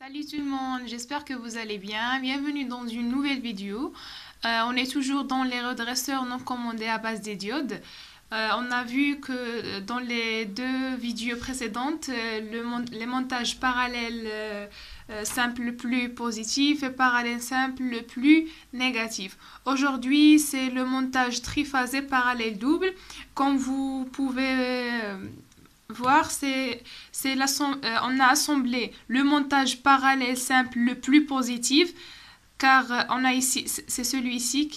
Salut tout le monde, j'espère que vous allez bien. Bienvenue dans une nouvelle vidéo. On est toujours dans les redresseurs non commandés à base des diodes. On a vu que dans les deux vidéos précédentes, les montages parallèles simples le plus positif et parallèle simple le plus négatif. Aujourd'hui, c'est le montage triphasé parallèle double. Comme vous pouvez voir, on a assemblé le montage parallèle simple le plus positif, car on a ici, c'est celui-ci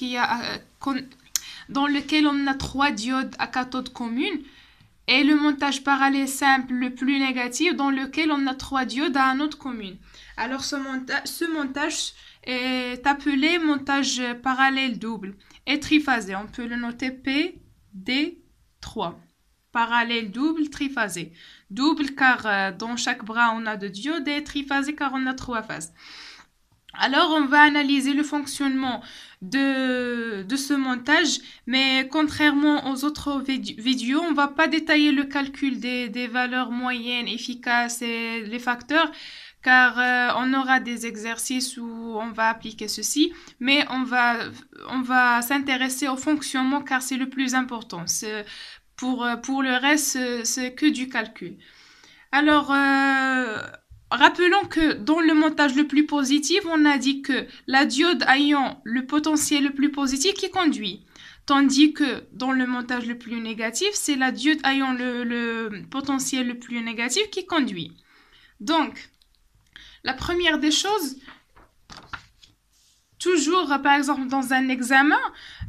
dans lequel on a trois diodes à cathode commune, et le montage parallèle simple le plus négatif, dans lequel on a trois diodes à anode commune. Alors ce montage est appelé montage parallèle double et triphasé. On peut le noter PD3. Parallèle double, triphasé. Double car dans chaque bras on a deux diodes, et triphasé car on a trois phases. Alors on va analyser le fonctionnement de ce montage, mais contrairement aux autres vidéos, on ne va pas détailler le calcul des valeurs moyennes, efficaces et les facteurs, car on aura des exercices où on va appliquer ceci, mais on va s'intéresser au fonctionnement car c'est le plus important. Pour le reste, c'est que du calcul. Alors, rappelons que dans le montage le plus positif, on a dit que la diode ayant le potentiel le plus positif qui conduit. Tandis que dans le montage le plus négatif, c'est la diode ayant le potentiel le plus négatif qui conduit. Donc, la première des choses, toujours par exemple dans un examen,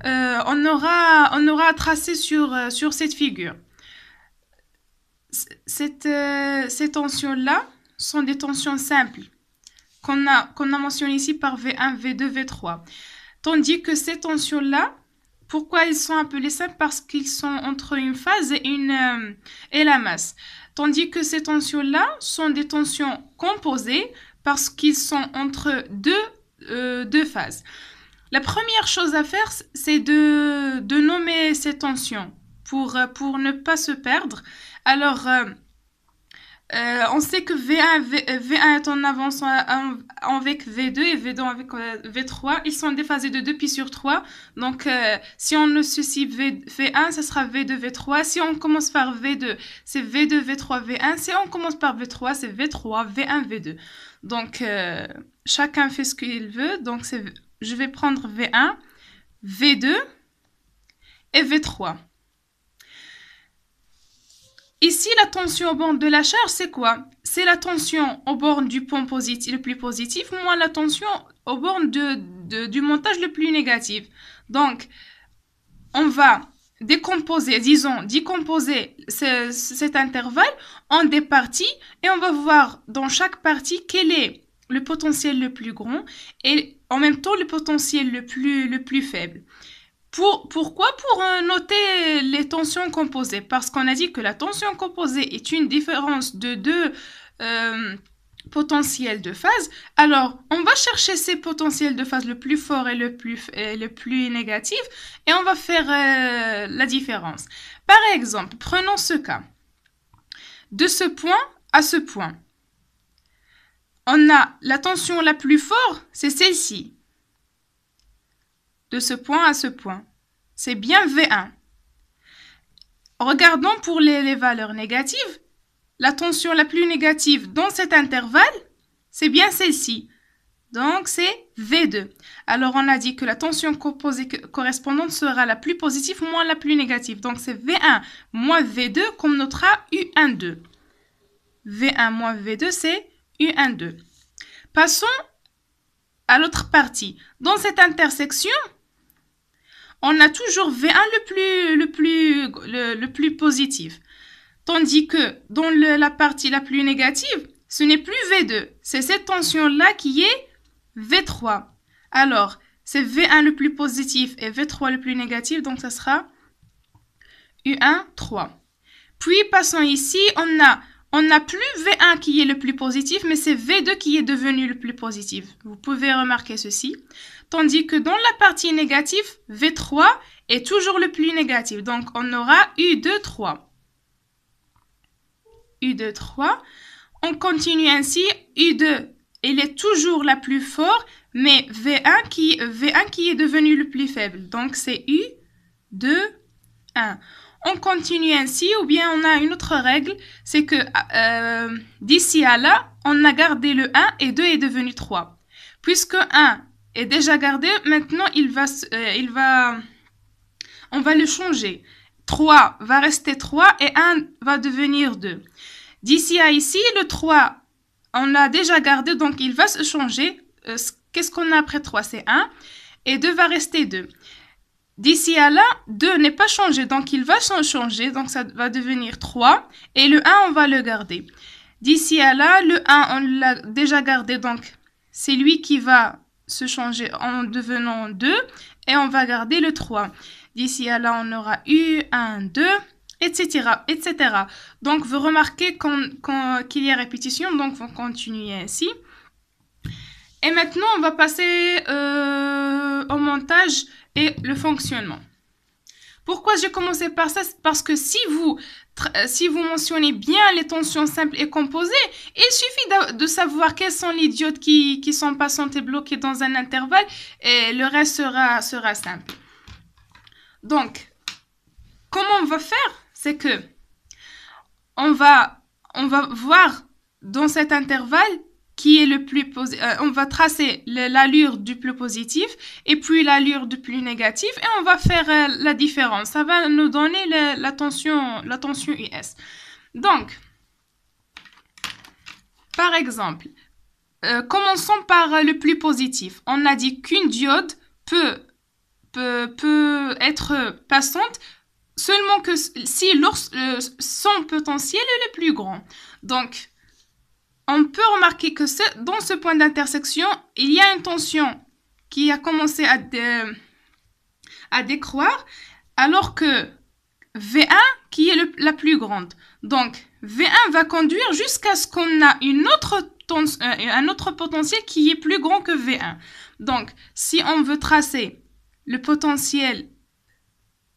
on aura à tracer sur cette figure. Ces tensions-là sont des tensions simples qu'on a mentionnées ici par V1, V2, V3. Tandis que ces tensions-là, pourquoi ils sont appelés simples? Parce qu'ils sont entre une phase et la masse. Tandis que ces tensions-là sont des tensions composées parce qu'ils sont entre deux phases. La première chose à faire, c'est de nommer ces tensions pour ne pas se perdre. Alors, on sait que V1 est en avance avec V2 et V2 avec V3. Ils sont déphasés de 2 pi sur 3. Donc, si on associe V1, ce sera V2, V3. Si on commence par V2, c'est V2, V3, V1. Si on commence par V3, c'est V3, V1, V2. Donc, chacun fait ce qu'il veut. Donc, je vais prendre V1, V2 et V3. Ici, la tension aux bornes de la charge, c'est quoi? C'est la tension aux bornes du pont positif, le plus positif, moins la tension aux bornes du montage le plus négatif. Donc, on va décomposer cet intervalle en des parties, et on va voir dans chaque partie quel est le potentiel le plus grand et en même temps le potentiel le plus faible. Pourquoi? Pour noter les tensions composées. Parce qu'on a dit que la tension composée est une différence de deux potentiels de phase. Alors, on va chercher ces potentiels de phase le plus fort et le plus négatif, et on va faire la différence. Par exemple, prenons ce cas. De ce point à ce point, on a la tension la plus forte, c'est celle-ci. De ce point à ce point. C'est bien V1. Regardons pour les valeurs négatives. La tension la plus négative dans cet intervalle, c'est bien celle-ci. Donc, c'est V2. Alors, on a dit que la tension composée correspondante sera la plus positive moins la plus négative. Donc, c'est V1 moins V2 qu'on notera U12. V1 moins V2, c'est U12. Passons à l'autre partie. Dans cette intersection, on a toujours V1 le plus positif. Tandis que dans la partie la plus négative, ce n'est plus V2. C'est cette tension-là qui est V3. Alors, c'est V1 le plus positif et V3 le plus négatif, donc ça sera U1, 3. Puis, passons ici, on n'a plus V1 qui est le plus positif, mais c'est V2 qui est devenu le plus positif. Vous pouvez remarquer ceci. Tandis que dans la partie négative, V3 est toujours le plus négatif. Donc, on aura U2, 3. U2, 3. On continue ainsi. U2 elle est toujours la plus forte, mais V1 qui est devenu le plus faible. Donc, c'est U de 1. On continue ainsi, ou bien on a une autre règle, c'est que d'ici à là, on a gardé le 1 et 2 est devenu 3. Puisque 1 est déjà gardé, maintenant on va le changer. 3 va rester 3 et 1 va devenir 2. D'ici à ici, le 3, on l'a déjà gardé, donc il va se changer. Qu'est-ce qu'on a après 3? C'est 1 et 2 va rester 2. D'ici à là, 2 n'est pas changé, donc il va changer, donc ça va devenir 3. Et le 1, on va le garder. D'ici à là, le 1, on l'a déjà gardé, donc c'est lui qui va se changer en devenant 2. Et on va garder le 3. D'ici à là, on aura U, 1, 2, etc., etc. Donc, vous remarquez qu'il y a répétition, donc vous continuez ainsi. Et maintenant, on va passer au montage et le fonctionnement. Pourquoi j'ai commencé par ça? Parce que si vous mentionnez bien les tensions simples et composées, il suffit de savoir quels sont les diodes qui sont passantes et bloquées dans un intervalle et le reste sera simple. Donc, comment on va faire? C'est que on va voir dans cet intervalle qui est le plus on va tracer l'allure du plus positif et puis l'allure du plus négatif et on va faire la différence. Ça va nous donner la tension US. Donc, par exemple, commençons par le plus positif. On a dit qu'une diode peut être passante seulement que si son potentiel est le plus grand. Donc, on peut remarquer que dans ce point d'intersection, il y a une tension qui a commencé à décroître, alors que V1 qui est la plus grande. Donc, V1 va conduire jusqu'à ce qu'on a un autre potentiel qui est plus grand que V1. Donc, si on veut tracer le potentiel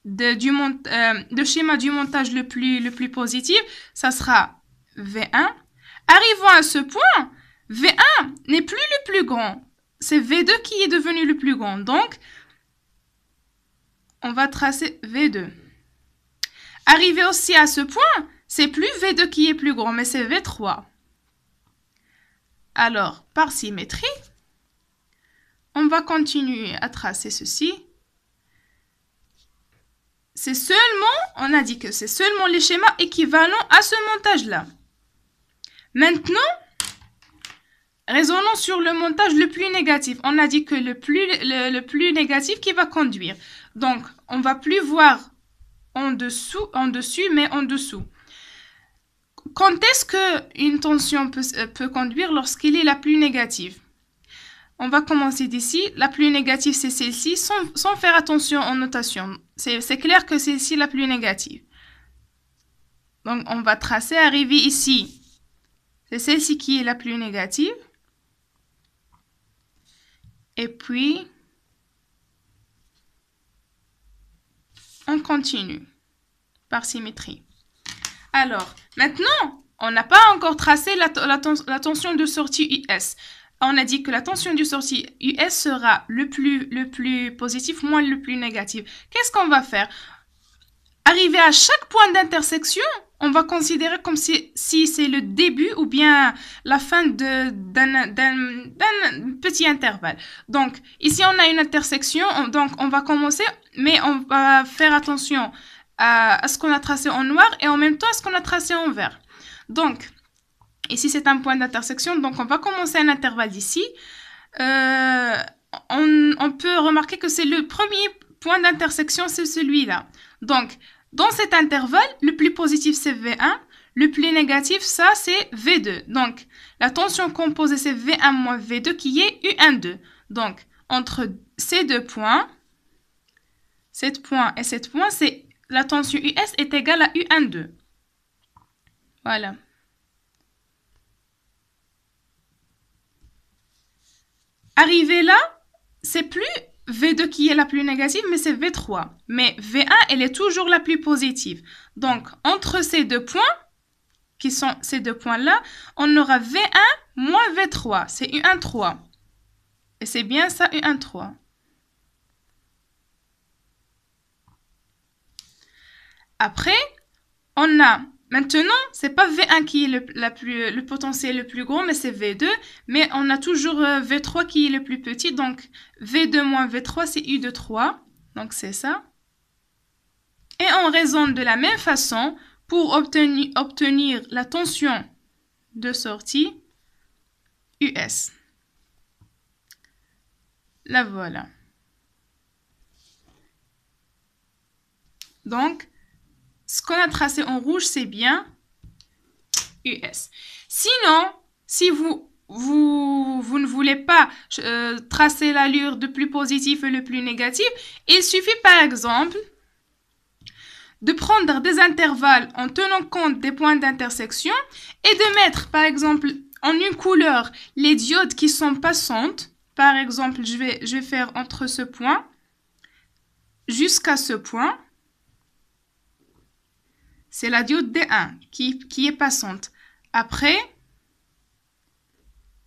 de schéma du montage le plus positif, ça sera V1. Arrivant à ce point, V1 n'est plus le plus grand. C'est V2 qui est devenu le plus grand. Donc, on va tracer V2. Arrivé aussi à ce point, c'est plus V2 qui est plus grand, mais c'est V3. Alors, par symétrie, on va continuer à tracer ceci. On a dit que c'est seulement les schémas équivalents à ce montage-là. Maintenant, raisonnons sur le montage le plus négatif. On a dit que le plus négatif qui va conduire. Donc, on va plus voir en dessus, mais en dessous. Quand est-ce qu'une tension peut conduire lorsqu'elle est la plus négative? On va commencer d'ici. La plus négative, c'est celle-ci, sans faire attention en notation. C'est clair que c'est ici la plus négative. Donc, on va tracer, arriver ici. C'est celle-ci qui est la plus négative. Et puis, on continue par symétrie. Alors, maintenant, on n'a pas encore tracé la tension de sortie US. On a dit que la tension de sortie US sera le plus positif moins le plus négatif. Qu'est-ce qu'on va faire? Arriver à chaque point d'intersection, on va considérer comme si c'est le début ou bien la fin d'un petit intervalle. Donc, ici, on a une intersection, donc on va commencer, mais on va faire attention à ce qu'on a tracé en noir et en même temps à ce qu'on a tracé en vert. Donc, ici, c'est un point d'intersection, donc on va commencer un intervalle d'ici. On peut remarquer que c'est le premier point d'intersection, c'est celui-là. Donc, dans cet intervalle, le plus positif, c'est V1. Le plus négatif, ça, c'est V2. Donc, la tension composée, c'est V1 moins V2 qui est U12. Donc, entre ces deux points, cet point et cet point, la tension US est égale à U12. Voilà. Arrivé là, c'est plus V2 qui est la plus négative, mais c'est V3. Mais V1, elle est toujours la plus positive. Donc, entre ces deux points, qui sont ces deux points-là, on aura V1 moins V3. C'est U1, 3. Et c'est bien ça, U1, 3. Après, on a, maintenant, c'est pas V1 qui est le potentiel le plus gros, mais c'est V2. Mais on a toujours V3 qui est le plus petit. Donc, V2 moins V3, c'est U de 3. Donc, c'est ça. Et on raisonne de la même façon pour obtenir la tension de sortie US. La voilà. Donc, ce qu'on a tracé en rouge, c'est bien US. Sinon, si vous ne voulez pas tracer l'allure du plus positif et le plus négatif, il suffit par exemple de prendre des intervalles en tenant compte des points d'intersection et de mettre par exemple en une couleur les diodes qui sont passantes. Par exemple, je vais faire entre ce point jusqu'à ce point. C'est la diode D1 qui est passante. Après,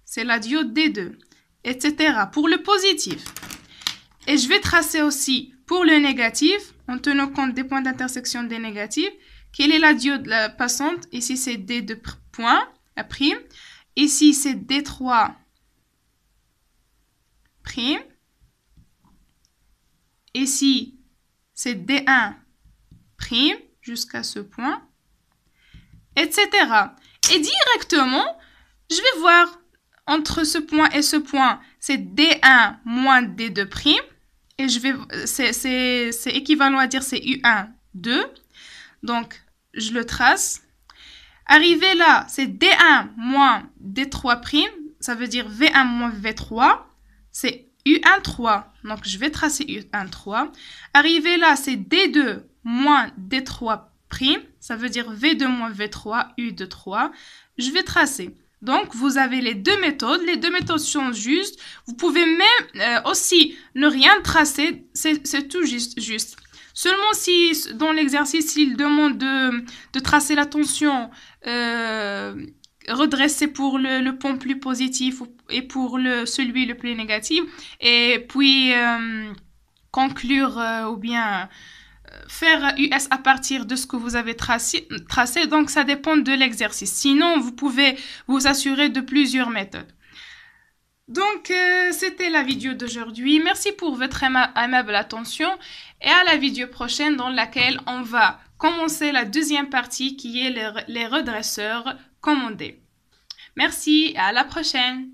c'est la diode D2, etc. pour le positif. Et je vais tracer aussi pour le négatif, en tenant compte des points d'intersection des négatifs. Quelle est la diode passante? Ici, c'est D2 point, à prime. Ici, c'est D3 prime. Ici, c'est D1 prime. Jusqu'à ce point, etc. Et directement, je vais voir entre ce point et ce point, c'est D1 moins D2 prime. Et c'est équivalent à dire c'est U1, 2. Donc, je le trace. Arrivé là, c'est D1 moins D3 prime. Ça veut dire V1 moins V3. C'est U1, 3. Donc, je vais tracer U1, 3. Arrivé là, c'est D2 moins D3 prime, ça veut dire V2 moins V3, U de 3. Je vais tracer. Donc, vous avez les deux méthodes. Les deux méthodes sont justes. Vous pouvez même aussi ne rien tracer. C'est tout juste. Seulement si, dans l'exercice, il demande de tracer la tension redressée pour le pont plus positif et pour celui le plus négatif. Et puis, conclure ou bien faire US à partir de ce que vous avez tracé. Donc, ça dépend de l'exercice. Sinon, vous pouvez vous assurer de plusieurs méthodes. Donc, c'était la vidéo d'aujourd'hui. Merci pour votre aimable attention et à la vidéo prochaine dans laquelle on va commencer la deuxième partie qui est les redresseurs commandés. Merci et à la prochaine.